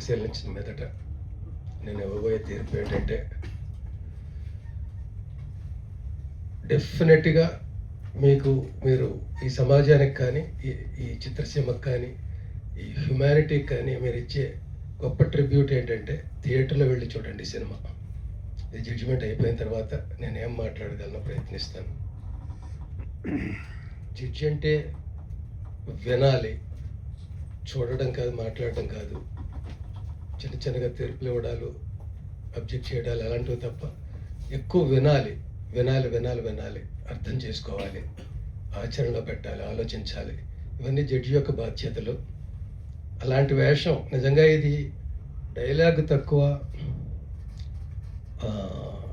పరిశీలించిన మీదట నేను ఇవ్వబోయే తీర్పు ఏంటంటే, డెఫినెట్గా మీరు ఈ సమాజానికి కానీ ఈ చిత్రసీమకు కానీ ఈ హ్యుమానిటీకి కానీ మీరు ఇచ్చే గొప్ప ట్రిబ్యూట్ ఏంటంటే థియేటర్లో వెళ్ళి చూడండి సినిమా. ఇది జడ్జిమెంట్ అయిపోయిన తర్వాత నేనేం మాట్లాడగలను ప్రయత్నిస్తాను. జడ్జి అంటే వినాలి, చూడడం కాదు, మాట్లాడడం కాదు. చిన్న చిన్నగా తీర్పులు ఇవ్వడాలు, అబ్జెక్ట్ చేయడాలు అలాంటివి తప్ప ఎక్కువ వినాలి, అర్థం చేసుకోవాలి, ఆచరణలో పెట్టాలి, ఆలోచించాలి. ఇవన్నీ జడ్జి యొక్క బాధ్యతలు. అలాంటి వేషం నిజంగా ఇది డైలాగ్ తక్కువ,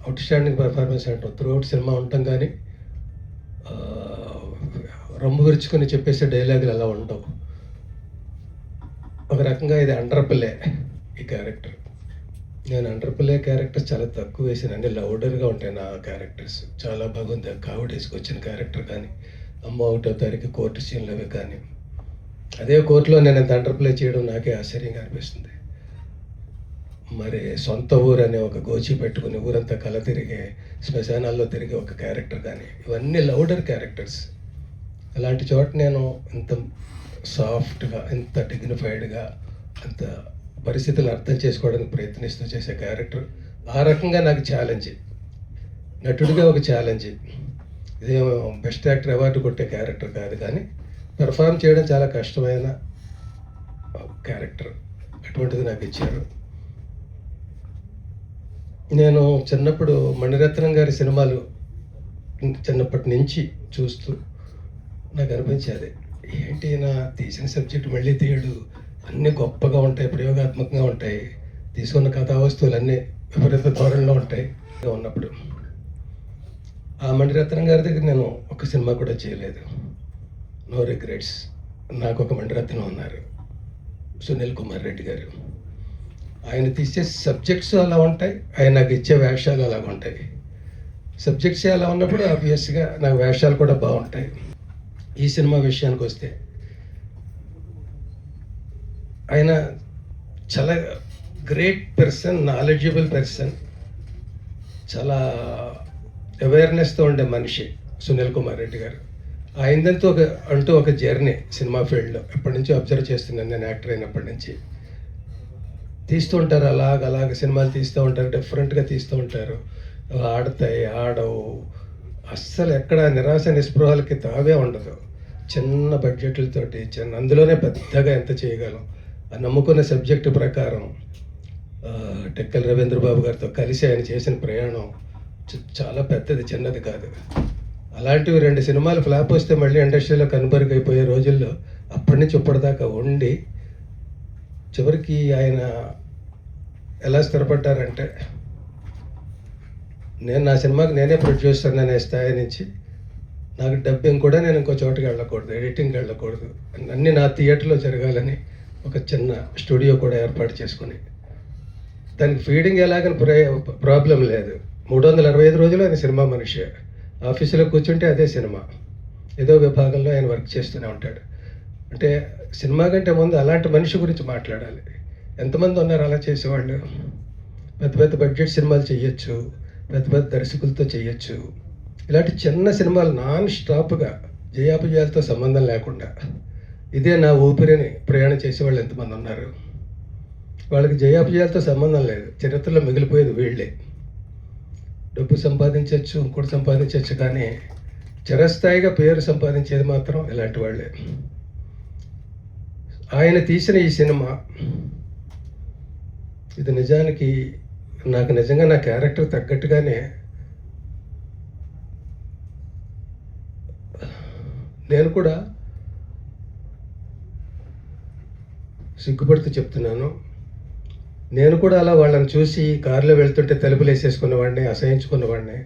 అవుట్ స్టాండింగ్ పర్ఫార్మెన్స్ అంటాం. త్రూఅవుట్ సినిమా ఉంటాం కానీ రొమ్ము విరుచుకొని చెప్పేసే డైలాగులు అలా ఉండవు. ఒక రకంగా ఇది అండర్ ప్లే ఈ క్యారెక్టర్. నేను అండర్ ప్లే క్యారెక్టర్స్ చాలా తక్కువ వేసాను, అన్ని లౌడర్గా ఉంటాయి నా క్యారెక్టర్స్. చాలా బాగుంది. కావిడేసుకు వచ్చిన క్యారెక్టర్ కానీ, అమ్మ 1వ తారీఖు కోర్టు సీన్లు అవి కానీ, అదే కోర్టులో నేను ఇంత అండర్ ప్లే చేయడం నాకే ఆశ్చర్యంగా అనిపిస్తుంది. మరి సొంత ఊరు అనే ఒక గోచి పెట్టుకుని ఊరంతా కల తిరిగే, శ్మశానాల్లో తిరిగే ఒక క్యారెక్టర్ కానీ, ఇవన్నీ లౌడర్ క్యారెక్టర్స్. అలాంటి చోట నేను ఇంత సాఫ్ట్గా, ఇంత డిగ్నిఫైడ్గా, అంత పరిస్థితులను అర్థం చేసుకోవడానికి ప్రయత్నిస్తూ చేసే క్యారెక్టర్ ఆ రకంగా నాకు ఛాలెంజ్, నటుడిగా ఒక ఛాలెంజ్. ఇదేమో బెస్ట్ యాక్టర్ అవార్డు కొట్టే క్యారెక్టర్ కాదు, కానీ పెర్ఫామ్ చేయడం చాలా కష్టమైన క్యారెక్టర్. అటువంటిది నాకు ఇచ్చారు. నేను చిన్నప్పుడు మణిరత్నం గారి సినిమాలు చిన్నప్పటి నుంచి చూస్తూ నాకు అనిపించేది, ఏంటి నా తీసిన సబ్జెక్ట్ మళ్ళీ తీయడు, అన్నీ గొప్పగా ఉంటాయి, ప్రయోగాత్మకంగా ఉంటాయి, తీసుకున్న కథా వస్తువులు అన్నీ విపరీత ధోరణిలో ఉంటాయి. ఉన్నప్పుడు ఆ మణిరత్నం గారి దగ్గర నేను ఒక సినిమా కూడా చేయలేదు. No regrets. నాకు ఒక మణిరత్నం ఉన్నారు, సునీల్ కుమార్ రెడ్డి గారు. ఆయన తీసే సబ్జెక్ట్స్ అలా ఉంటాయి, ఆయన నాకు ఇచ్చే వేషాలు అలాగ ఉంటాయి. సబ్జెక్ట్స్ అలా ఉన్నప్పుడు ఆబ్వియస్గా నాకు వేషాలు కూడా బాగుంటాయి. ఈ సినిమా విషయానికి వస్తే ఆయన చాలా గ్రేట్ పర్సన్, నాలెడ్జబుల్ పర్సన్, చాలా అవేర్నెస్తో ఉండే మనిషి సునీల్ కుమార్ రెడ్డి గారు. ఆయనతో ఒక జర్నీ సినిమా ఫీల్డ్లో ఎప్పటి నుంచో అబ్జర్వ్ చేస్తున్నాను నేను, యాక్టర్ అయినప్పటి నుంచి. తీస్తూ ఉంటారు, అలాగ సినిమాలు తీస్తూ ఉంటారు, డిఫరెంట్గా తీస్తూ ఉంటారు. ఆడతాయి, ఆడవు, అస్సలు ఎక్కడ నిరాశ నిస్పృహలకి తావే ఉండదు. చిన్న బడ్జెట్లతోటి అందులోనే పెద్దగా ఎంత చేయగలం. ఆ నమ్ముకున్న సబ్జెక్టు ప్రకారం టెక్కల రవీంద్రబాబు గారితో కలిసి ఆయన చేసిన ప్రయాణం చాలా పెద్దది, చిన్నది కాదు. అలాంటివి 2 సినిమాలు ఫ్లాప్ వస్తే మళ్ళీ ఇండస్ట్రీలో కనుమరుగైపోయే రోజుల్లో అప్పటి నుంచి ఇప్పటిదాకా ఉండి చివరికి ఆయన ఎలా స్థిరపడ్డారంటే, నేను నా సినిమాకి నేనే ప్రొడ్యూసర్ అనే స్థాయి నుంచి నాకు డబ్బింగ్ కూడా నేను ఇంకో చోటుకి వెళ్ళకూడదు, ఎడిటింగ్కి వెళ్ళకూడదు, అన్నీ నా థియేటర్లో జరగాలని ఒక చిన్న స్టూడియో కూడా ఏర్పాటు చేసుకుని, దానికి ఫీడింగ్ ఎలాగని ప్రాబ్లం లేదు. 365 రోజులు ఆయన సినిమా మనిషి. ఆఫీసులో కూర్చుంటే అదే సినిమా, ఏదో విభాగంలో ఆయన వర్క్ చేస్తూనే ఉంటాడు. అంటే సినిమా కంటే ముందు అలాంటి మనిషి గురించి మాట్లాడాలి. ఎంతమంది ఉన్నారు అలా చేసేవాళ్ళు? పెద్ద పెద్ద బడ్జెట్ సినిమాలు చేయొచ్చు, పెద్ద పెద్ద దర్శకులతో చేయొచ్చు. ఇలాంటి చిన్న సినిమాలు నాన్ స్టాప్గా జయాపజయాలతో సంబంధం లేకుండా ఇదే నా ఊపిరిని ప్రయాణం చేసేవాళ్ళు ఎంతమంది ఉన్నారు? వాళ్ళకి జయాపజయాలతో సంబంధం లేదు, చరిత్రలో మిగిలిపోయేది వీళ్ళే. డబ్బు సంపాదించవచ్చు, ఇంకోటి సంపాదించవచ్చు, కానీ చిరస్థాయిగా పేరు సంపాదించేది మాత్రం ఇలాంటి వాళ్ళే. ఆయన తీసిన ఈ సినిమా ఇది నిజానికి నాకు నిజంగా నా క్యారెక్టర్ తగ్గట్టుగానే నేను కూడా సిగ్గుపడుతూ చెప్తున్నాను. నేను కూడా అలా వాళ్ళని చూసి కారులో వెళ్తుంటే తలుపులు వేసేసుకున్నవాడిని, అసహించుకున్నవాడిని.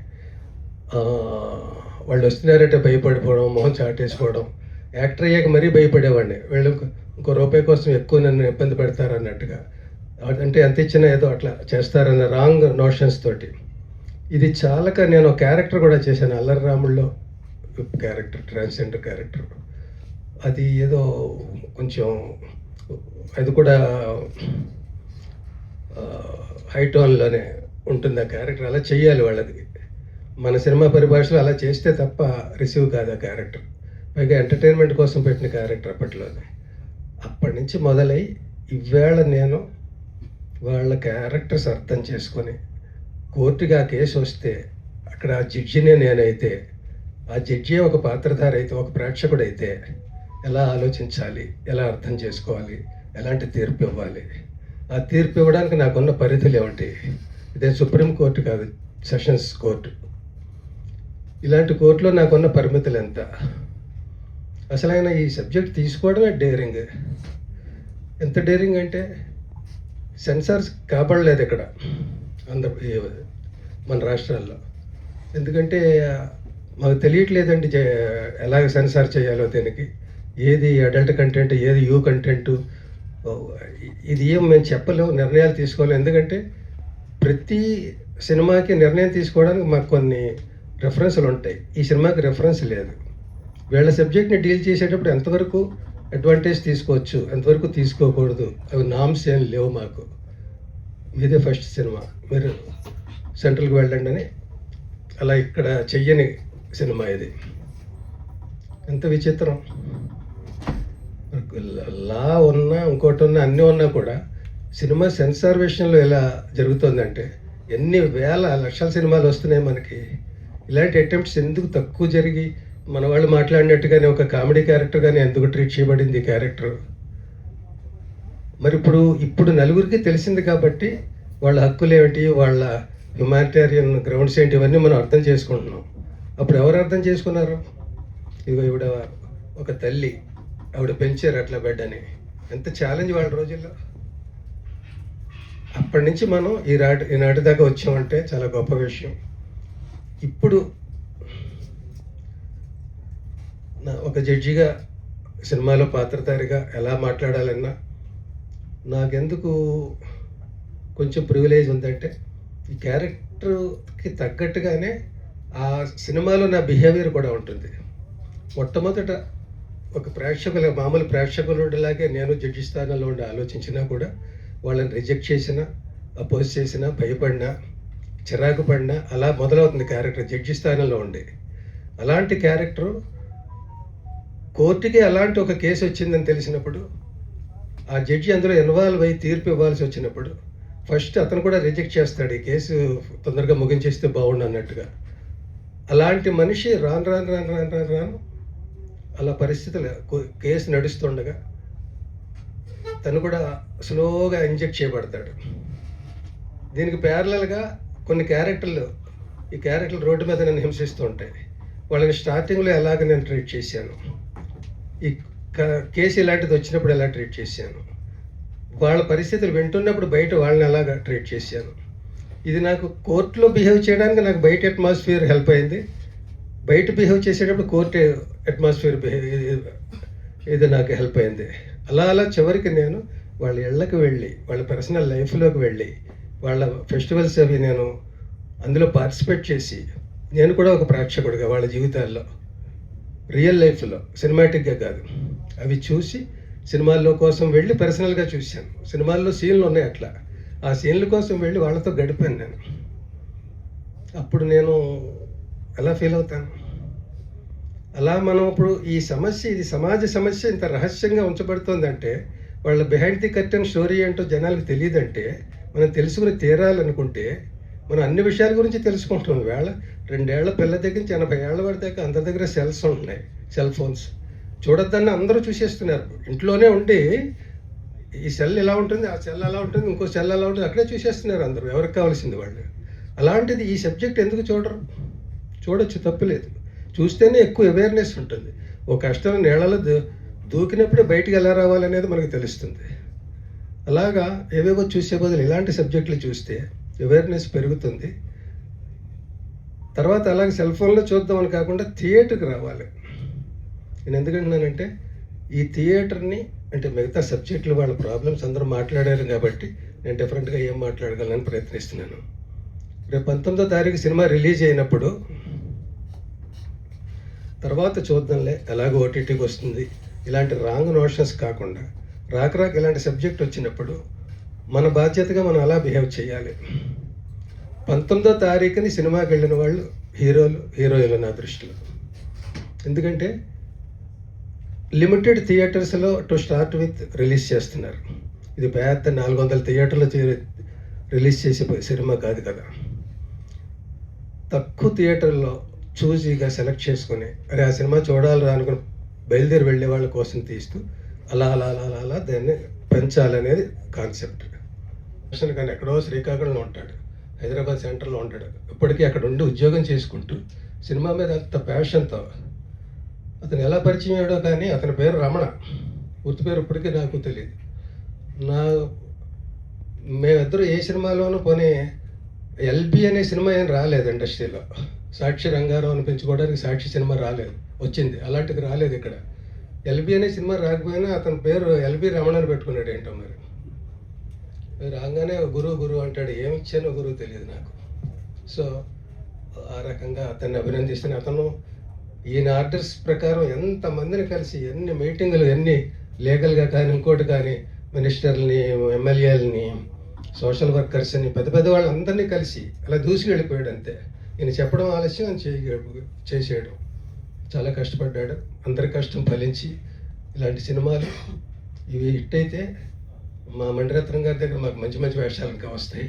వాళ్ళు వస్తున్నారంటే భయపడిపోవడం, మొహం చాటేసుకోవడం. యాక్టర్ అయ్యాక మరీ భయపడేవాడిని, వీళ్ళు ఇంకో రూపాయి కోసం ఎక్కువ నన్ను ఇబ్బంది పెడతారన్నట్టుగా. అంటే ఎంత ఇచ్చినా ఏదో అట్లా చేస్తారన్న రాంగ్ నోషన్స్ తోటి. ఇది చాలక నేను క్యారెక్టర్ కూడా చేశాను, అల్లరి రాముల్లో క్యారెక్టర్, ట్రాన్స్జెండర్ క్యారెక్టర్. అది ఏదో కొంచెం అది కూడా హై టోన్లోనే ఉంటుంది ఆ క్యారెక్టర్. అలా చెయ్యాలి వాళ్ళది. మన సినిమా పరిభాషలో అలా చేస్తే తప్ప రిసీవ్ కాదు ఆ క్యారెక్టర్. పైగా ఎంటర్టైన్మెంట్ కోసం పెట్టిన క్యారెక్టర్ అప్పట్లోనే. అప్పటి నుంచి మొదలై ఇవాళ నేను వాళ్ళ క్యారెక్టర్స్ అర్థం చేసుకొని కోర్టుకి ఆ కేసు వస్తే అక్కడ ఆ జడ్జినే నేనైతే, ఆ జడ్జి ఒక పాత్రధారి అయితే, ఒక ప్రేక్షకుడు అయితే ఎలా ఆలోచించాలి, ఎలా అర్థం చేసుకోవాలి, ఎలాంటి తీర్పు ఇవ్వాలి, ఆ తీర్పు ఇవ్వడానికి నాకున్న పరిధులు ఏమిటి. ఇదే సుప్రీం కోర్టు కాదు, సెషన్స్ కోర్టు. ఇలాంటి కోర్టులో నాకున్న పరిమితులు ఎంత. అసలైన ఈ సబ్జెక్ట్ తీసుకోవడమే డేరింగ్. ఎంత డేరింగ్ అంటే సెన్సార్స్ కాపాడలేదు ఇక్కడ మన రాష్ట్రాల్లో. ఎందుకంటే మాకు తెలియట్లేదండి ఎలాగ సెన్సార్ చేయాలో దీనికి. ఏది అడల్ట్ కంటెంట్, ఏది యూ కంటెంట్, ఇది ఏం మేము చెప్పలేము, నిర్ణయాలు తీసుకోలేము. ఎందుకంటే ప్రతి సినిమాకి నిర్ణయం తీసుకోవడానికి మాకు కొన్ని రెఫరెన్స్లు ఉంటాయి. ఈ సినిమాకి రెఫరెన్స్ లేదు. వీళ్ళ సబ్జెక్ట్ని డీల్ చేసేటప్పుడు ఎంతవరకు అడ్వాంటేజ్ తీసుకోవచ్చు, ఎంతవరకు తీసుకోకూడదు, అవి నామ్స్ ఏం లేవు మాకు. మీదే ఫస్ట్ సినిమా, మీరు సెంట్రల్కి వెళ్ళండి అని అలా ఇక్కడ చెయ్యని సినిమా ఇది. ఎంత విచిత్రం. లా ఉన్నా ఇంకోటి ఉన్నా అన్నీ ఉన్నా కూడా సినిమా సెన్సార్ విషయంలో ఎలా జరుగుతుందంటే ఎన్ని వేల లక్షల సినిమాలు వస్తున్నాయి మనకి. ఇలాంటి అటెంప్ట్స్ ఎందుకు తక్కువ జరిగి మన వాళ్ళు మాట్లాడినట్టుగానే ఒక కామెడీ క్యారెక్టర్ కానీ ఎందుకు ట్రీట్ చేయబడింది ఈ క్యారెక్టర్. మరి ఇప్పుడు నలుగురికి తెలిసింది కాబట్టి వాళ్ళ హక్కులు ఏమిటి, వాళ్ళ హ్యుమానిటేరియన్ గ్రౌండ్స్ ఏంటి, ఇవన్నీ మనం అర్థం చేసుకుంటున్నాం. అప్పుడు ఎవరు అర్థం చేసుకున్నారు? ఇదిగో ఈవిడ ఒక తల్లి, ఆవిడ పెంచారు అట్లా బిడ్డని. ఎంత ఛాలెంజ్ వాళ్ళ రోజుల్లో. అప్పటి నుంచి మనం ఈనాటి దాకా వచ్చామంటే చాలా గొప్ప విషయం. ఇప్పుడు ఒక జడ్జిగా సినిమాలో పాత్రధారిగా ఎలా మాట్లాడాలన్నా నాకెందుకు కొంచెం ప్రివిలేజ్ ఉందంటే ఈ క్యారెక్టర్కి తగ్గట్టుగానే ఆ సినిమాలో నా బిహేవియర్ కూడా ఉంటుంది. మొట్టమొదట ఒక మామూలు ప్రేక్షకులలాగే నేను జడ్జి స్థానంలో ఉండి ఆలోచించినా కూడా వాళ్ళని రిజెక్ట్ చేసినా, అపోజ్ చేసినా, భయపడినా, చిరాకు పడినా అలా మొదలవుతుంది క్యారెక్టర్ జడ్జి స్థానంలో ఉండి. అలాంటి క్యారెక్టరు కోర్టుకి అలాంటి ఒక కేసు వచ్చిందని తెలిసినప్పుడు, ఆ జడ్జి అందులో ఇన్వాల్వ్ అయ్యి తీర్పు ఇవ్వాల్సి వచ్చినప్పుడు ఫస్ట్ అతను కూడా రిజెక్ట్ చేస్తాడు, ఈ కేసు తొందరగా ముగించేస్తే బాగుండు అన్నట్టుగా. అలాంటి మనిషి రాను అలా పరిస్థితులు కేసు నడుస్తుండగా తను కూడా స్లోగా ఇంజెక్ట్ చేయబడతాడు. దీనికి ప్యారలల్గా కొన్ని క్యారెక్టర్లు, ఈ క్యారెక్టర్లు రోడ్డు మీద నన్ను హింసిస్తూ ఉంటాయి. వాళ్ళని స్టార్టింగ్లో ఎలాగ నేను ట్రీట్ చేశాను, ఈ కేసు ఇలాంటిది వచ్చినప్పుడు ఎలా ట్రీట్ చేశాను, వాళ్ళ పరిస్థితులు వింటున్నప్పుడు బయట వాళ్ళని ఎలాగ ట్రీట్ చేశాను. ఇది నాకు కోర్టులో బిహేవ్ చేయడానికి నాకు బయట అట్మాస్ఫియర్ హెల్ప్ అయింది. బయట బిహేవ్ చేసేటప్పుడు కోర్టు అట్మాస్ఫియర్ ఇది నాకు హెల్ప్ అయింది. అలా చివరికి నేను వాళ్ళ ఇళ్ళకి వెళ్ళి, వాళ్ళ పర్సనల్ లైఫ్లోకి వెళ్ళి, వాళ్ళ ఫెస్టివల్స్ అవి నేను అందులో పార్టిసిపేట్ చేసి, నేను కూడా ఒక ప్రేక్షకుడిగా వాళ్ళ జీవితాల్లో రియల్ లైఫ్లో సినిమాటిక్గా కాదు అవి చూసి సినిమాల్లో కోసం వెళ్ళి పర్సనల్గా చూశాను. సినిమాల్లో సీన్లు ఉన్నాయి, అట్లా ఆ సీన్ల కోసం వెళ్ళి వాళ్ళతో గడిపాను నేను. అప్పుడు నేను ఎలా ఫీల్ అవుతాను. అలా మనం ఇప్పుడు ఈ సమస్య, ఇది సమాజ సమస్య ఇంత రహస్యంగా ఉంచబడుతుందంటే, వాళ్ళ బిహైండ్ ది కర్టెన్ స్టోరీ ఏంటో జనాలకు తెలియదంటే, మనం తెలుసుకుని తీరాలనుకుంటే మనం అన్ని విషయాల గురించి తెలుసుకుంటాం. వేళ 2 ఏళ్ల పిల్ల దగ్గర నుంచి 80 ఏళ్ల వరకు దాకా అందరి దగ్గర సెల్స్ ఉంటున్నాయి, సెల్ ఫోన్స్. చూడొద్దని అందరూ చూసేస్తున్నారు. ఇంట్లోనే ఉండి ఈ సెల్ ఎలా ఉంటుంది, ఆ సెల్ ఎలా ఉంటుంది, ఇంకో సెల్ ఎలా ఉంటుంది, అక్కడే చూసేస్తున్నారు అందరూ, ఎవరికి కావాల్సింది వాళ్ళు. అలాంటిది ఈ సబ్జెక్ట్ ఎందుకు చూడరు? చూడొచ్చు, తప్పులేదు. చూస్తేనే ఎక్కువ అవేర్నెస్ ఉంటుంది. ఒక కష్టం నీళ్ళలో దూకినప్పుడే బయటికి ఎలా రావాలనేది మనకు తెలుస్తుంది. అలాగా ఏవేవో చూసే బదులు ఇలాంటి సబ్జెక్టులు చూస్తే అవేర్నెస్ పెరుగుతుంది. తర్వాత అలాగే సెల్ ఫోన్లో చూద్దామని కాకుండా థియేటర్కి రావాలి. నేను ఎందుకంటున్నానంటే ఈ థియేటర్ని, అంటే మిగతా సబ్జెక్టులు వాళ్ళ ప్రాబ్లమ్స్ అందరూ మాట్లాడారు కాబట్టి నేను డిఫరెంట్గా ఏం మాట్లాడగలనని ప్రయత్నిస్తున్నాను. రేపు 19వ తారీఖు సినిమా రిలీజ్ అయినప్పుడు తర్వాత చూద్దాంలే, ఎలాగో ఓటీటీకి వస్తుంది, ఇలాంటి రాంగ్ నోషన్స్ కాకుండా రాక ఇలాంటి సబ్జెక్ట్ వచ్చినప్పుడు మన బాధ్యతగా మనం అలా బిహేవ్ చేయాలి. 19వ తారీఖుని సినిమాకి వెళ్ళిన వాళ్ళు హీరోలు, హీరోయిన్లు నా దృష్టిలో. ఎందుకంటే లిమిటెడ్ థియేటర్స్లో టు స్టార్ట్ విత్ రిలీజ్ చేస్తున్నారు. ఇది పెద్ద 400 థియేటర్లు రిలీజ్ చేసే సినిమా కాదు కదా. తక్కువ థియేటర్లో చూజీగా సెలెక్ట్ చేసుకొని అరే ఆ సినిమా చూడాలి అనుకుని బయలుదేరి వెళ్ళే వాళ్ళ కోసం తీస్తూ అలా అలా అలా అలా అలా దాన్ని పెంచాలనేది కాన్సెప్ట్. కానీ ఎక్కడో శ్రీకాకుళంలో ఉంటాడు, హైదరాబాద్ సెంటర్లో ఉంటాడు. ఇప్పటికీ అక్కడ ఉండి ఉద్యోగం చేసుకుంటూ సినిమా మీద అంత ప్యాషన్తో అతను ఎలా పరిచయం అయ్యాడో కానీ అతని పేరు రమణ, పూర్తి పేరు ఇప్పటికీ నాకు తెలియదు. మేమిద్దరూ ఏ సినిమాలోనూ పోనీ ఎల్బి అనే సినిమా ఏం రాలేదు ఇండస్ట్రీలో. సాక్షి రంగారావు అనిపించుకోవడానికి సాక్షి సినిమా రాలేదు, వచ్చింది, అలాంటిది రాలేదు ఇక్కడ. ఎల్బి అనే సినిమా రాకపోయినా అతని పేరు ఎల్బి రమణ అని పెట్టుకున్నాడు. ఏంటో మరి రాగానే గురువు గురువు అంటాడు, ఏమి ఇచ్చానో గురువు తెలియదు నాకు. సో ఆ రకంగా అతన్ని అభినందిస్తున్న అతను ఈయన ఆర్డర్స్ ప్రకారం ఎంతమందిని కలిసి ఎన్ని మీటింగులు, ఎన్ని లీగల్గా కానీ ఇంకోటి కానీ మినిస్టర్ని, ఎమ్మెల్యేలని, సోషల్ వర్కర్స్ని, పెద్ద పెద్ద వాళ్ళందరినీ కలిసి అలా దూసుకు వెళ్ళిపోయాడు అంతే. ఈయన చెప్పడం ఆలస్యం అని చేసేయడం. చాలా కష్టపడ్డాడు. అందరి కష్టం ఫలించి ఇలాంటి సినిమాలు ఇవి హిట్ అయితే మా మణిరత్నం గారి దగ్గర మాకు మంచి మంచి వేషాలు ఇంకా వస్తాయి.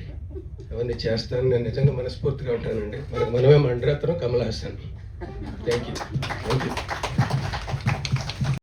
అవన్నీ చేస్తాను. నేను నిజంగా మనస్ఫూర్తిగా ఉంటానండి. మనమే మణిరత్నం, కమల్ హాసన్. Thank you.